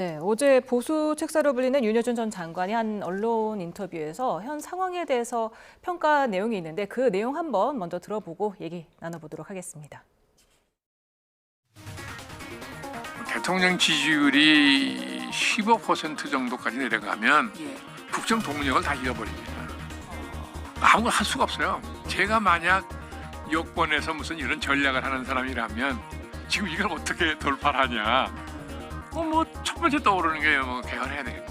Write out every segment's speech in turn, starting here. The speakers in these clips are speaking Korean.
네, 어제 보수 책사로 불리는 윤여준 전 장관이 한 언론 인터뷰에서 현 상황에 대해서 평가 내용이 있는데 그 내용 한번 먼저 들어보고 얘기 나눠보도록 하겠습니다. 대통령 지지율이 15% 정도까지 내려가면 국정 동력을 다 잃어버립니다. 아무것도 할 수가 없어요. 제가 만약 여권에서 무슨 이런 전략을 하는 사람이라면 지금 이걸 어떻게 돌파하냐. 뭐 첫 번째 떠오르는 게 뭐 개헌해야 되겠네.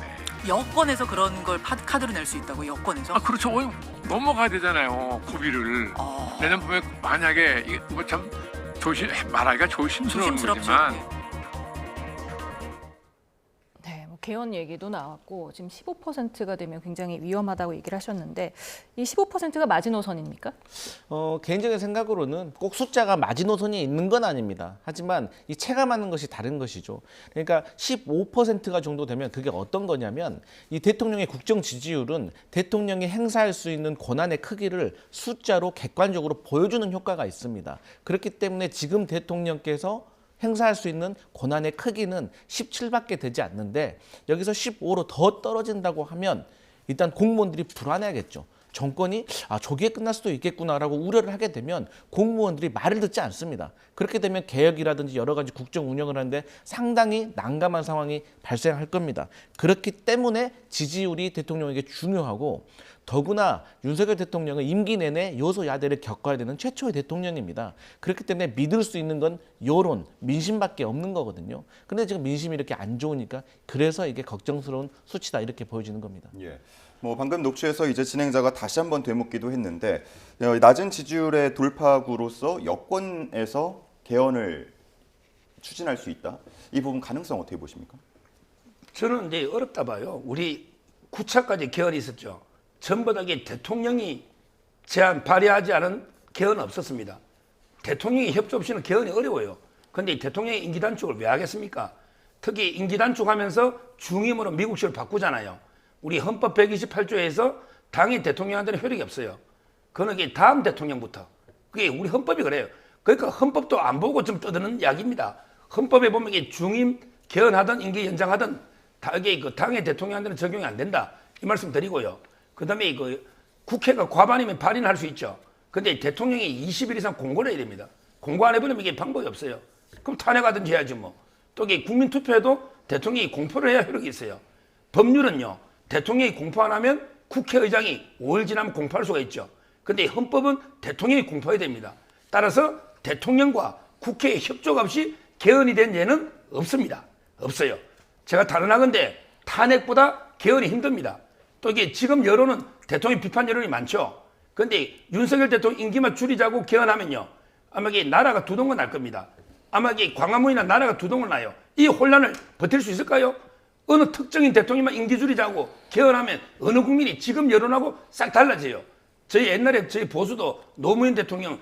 여권에서 그런 걸 카드로 낼 수 있다고 여권에서? 그렇죠. 넘어가야 되잖아요. 고비를. 내년 봄에 만약에 이게 뭐 참 말하기가 조심스러운 거지만. 네, 뭐 개헌 얘기도 나왔고 지금 15%가 되면 굉장히 위험하다고 얘기를 하셨는데 이 15%가 마지노선입니까? 개인적인 생각으로는 꼭 숫자가 마지노선이 있는 건 아닙니다. 하지만 이 체감하는 것이 다른 것이죠. 그러니까 15%가 정도 되면 그게 어떤 거냐면 이 대통령의 국정 지지율은 대통령이 행사할 수 있는 권한의 크기를 숫자로 객관적으로 보여주는 효과가 있습니다. 그렇기 때문에 지금 대통령께서 행사할 수 있는 권한의 크기는 17밖에 되지 않는데 여기서 15로 더 떨어진다고 하면 일단 공무원들이 불안해하겠죠. 정권이 조기에 끝날 수도 있겠구나라고 우려를 하게 되면 공무원들이 말을 듣지 않습니다. 그렇게 되면 개혁이라든지 여러 가지 국정 운영을 하는데 상당히 난감한 상황이 발생할 겁니다. 그렇기 때문에 지지율이 대통령에게 중요하고 더구나 윤석열 대통령은 임기 내내 여소야대를 겪어야 되는 최초의 대통령입니다. 그렇기 때문에 믿을 수 있는 건 여론, 민심밖에 없는 거거든요. 근데 지금 민심이 이렇게 안 좋으니까 그래서 이게 걱정스러운 수치다 이렇게 보여지는 겁니다. 예. 뭐 방금 녹취에서 이제 진행자가 다시 한번 되묻기도 했는데 낮은 지지율의 돌파구로서 여권에서 개헌을 추진할 수 있다. 이 부분 가능성 어떻게 보십니까? 저는 이제 어렵다 봐요. 우리 9차까지 개헌이 있었죠. 전부 다 대통령이 제안 발의하지 않은 개헌은 없었습니다. 대통령이 협조 없이는 개헌이 어려워요. 그런데 대통령이 임기 단축을 왜 하겠습니까? 특히 임기 단축하면서 중임으로 미국식을 바꾸잖아요. 우리 헌법 128조에서 당의 대통령한테는 효력이 없어요. 그건 다음 대통령부터. 그게 우리 헌법이 그래요. 그러니까 헌법도 안 보고 좀 떠드는 이야기입니다. 헌법에 보면 이게 중임 개헌하든 임기 연장하든 그 당의 대통령한테는 적용이 안 된다. 이 말씀 드리고요. 그다음에 국회가 과반이면 발의할 수 있죠. 근데 대통령이 20일 이상 공고를 해야 됩니다. 공고 안 해버리면 이게 방법이 없어요. 그럼 탄핵하든지 해야지 뭐. 또 이게 국민투표에도 대통령이 공포를 해야 효력이 있어요. 법률은요. 대통령이 공포 안 하면 국회의장이 5일 지나면 공포할 수가 있죠. 근데 헌법은 대통령이 공포해야 됩니다. 따라서 대통령과 국회의 협조가 없이 개헌이 된 예는 없습니다. 없어요. 제가 단언하건대 탄핵보다 개헌이 힘듭니다. 또 이게 지금 여론은 대통령 비판 여론이 많죠. 그런데 윤석열 대통령 임기만 줄이자고 개헌하면요. 아마 이게 나라가 두 동건 날 겁니다. 아마 이게 광화문이나 나라가 두 동건 나요. 이 혼란을 버틸 수 있을까요? 어느 특정인 대통령만 임기 줄이자고 개헌하면 어느 국민이 지금 여론하고 싹 달라져요. 저희 옛날에 저희 보수도 노무현 대통령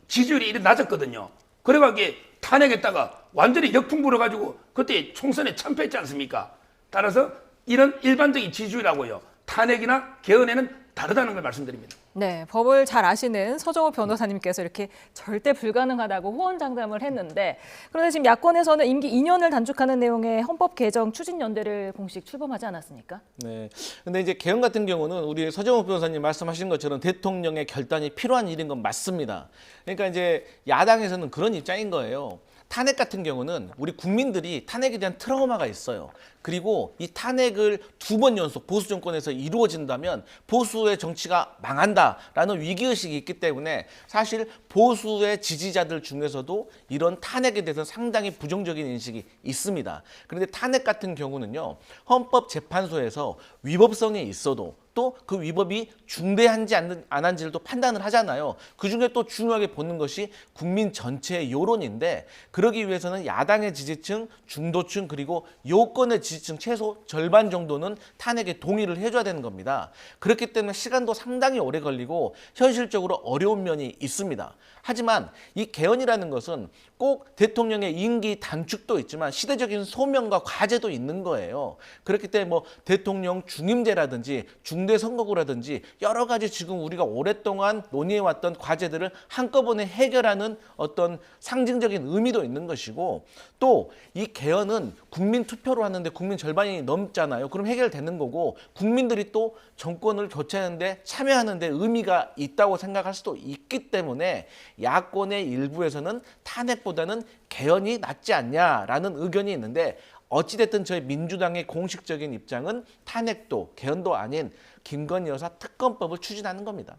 지지율이 이래 낮았거든요. 그래가지고 탄핵했다가 완전히 역풍 불어가지고 그때 총선에 참패했지 않습니까? 따라서 이런 일반적인 지지율하고요. 탄핵이나 개헌에는 다르다는 걸 말씀드립니다. 네, 법을 잘 아시는 서정호 변호사님께서 이렇게 절대 불가능하다고 호언장담을 했는데 그런데 지금 야권에서는 임기 2년을 단축하는 내용의 헌법 개정 추진연대를 공식 출범하지 않았습니까? 네. 근데 이제 개헌 같은 경우는 우리 서정호 변호사님 말씀하신 것처럼 대통령의 결단이 필요한 일인 건 맞습니다. 그러니까 이제 야당에서는 그런 입장인 거예요. 탄핵 같은 경우는 우리 국민들이 탄핵에 대한 트라우마가 있어요. 그리고 이 탄핵을 2번 연속 보수 정권에서 이루어진다면 보수의 정치가 망한다라는 위기의식이 있기 때문에 사실 보수의 지지자들 중에서도 이런 탄핵에 대해서 상당히 부정적인 인식이 있습니다. 그런데 탄핵 같은 경우는요. 헌법재판소에서 위법성이 있어도 또 그 위법이 중대한지 안 한지를 또 판단을 하잖아요. 그중에 또 중요하게 보는 것이 국민 전체의 여론인데 그러기 위해서는 야당의 지지층, 중도층 그리고 여권의 지지층 최소 절반 정도는 탄핵에 동의를 해줘야 되는 겁니다. 그렇기 때문에 시간도 상당히 오래 걸리고 현실적으로 어려운 면이 있습니다. 하지만 이 개헌이라는 것은 꼭 대통령의 임기 단축도 있지만 시대적인 소명과 과제도 있는 거예요. 그렇기 때문에 뭐 대통령 중임제라든지 중대선거구라든지 여러 가지 지금 우리가 오랫동안 논의해왔던 과제들을 한꺼번에 해결하는 어떤 상징적인 의미도 있는 것이고, 또 이 개헌은 국민 투표로 하는데 국민 절반이 넘잖아요. 그럼 해결되는 거고, 국민들이 또 정권을 교체하는데 참여하는데 의미가 있다고 생각할 수도 있기 때문에 야권의 일부에서는 탄핵보다는 개헌이 낫지 않냐라는 의견이 있는데, 어찌됐든 저희 민주당의 공식적인 입장은 탄핵도 개헌도 아닌 김건희 여사 특검법을 추진하는 겁니다.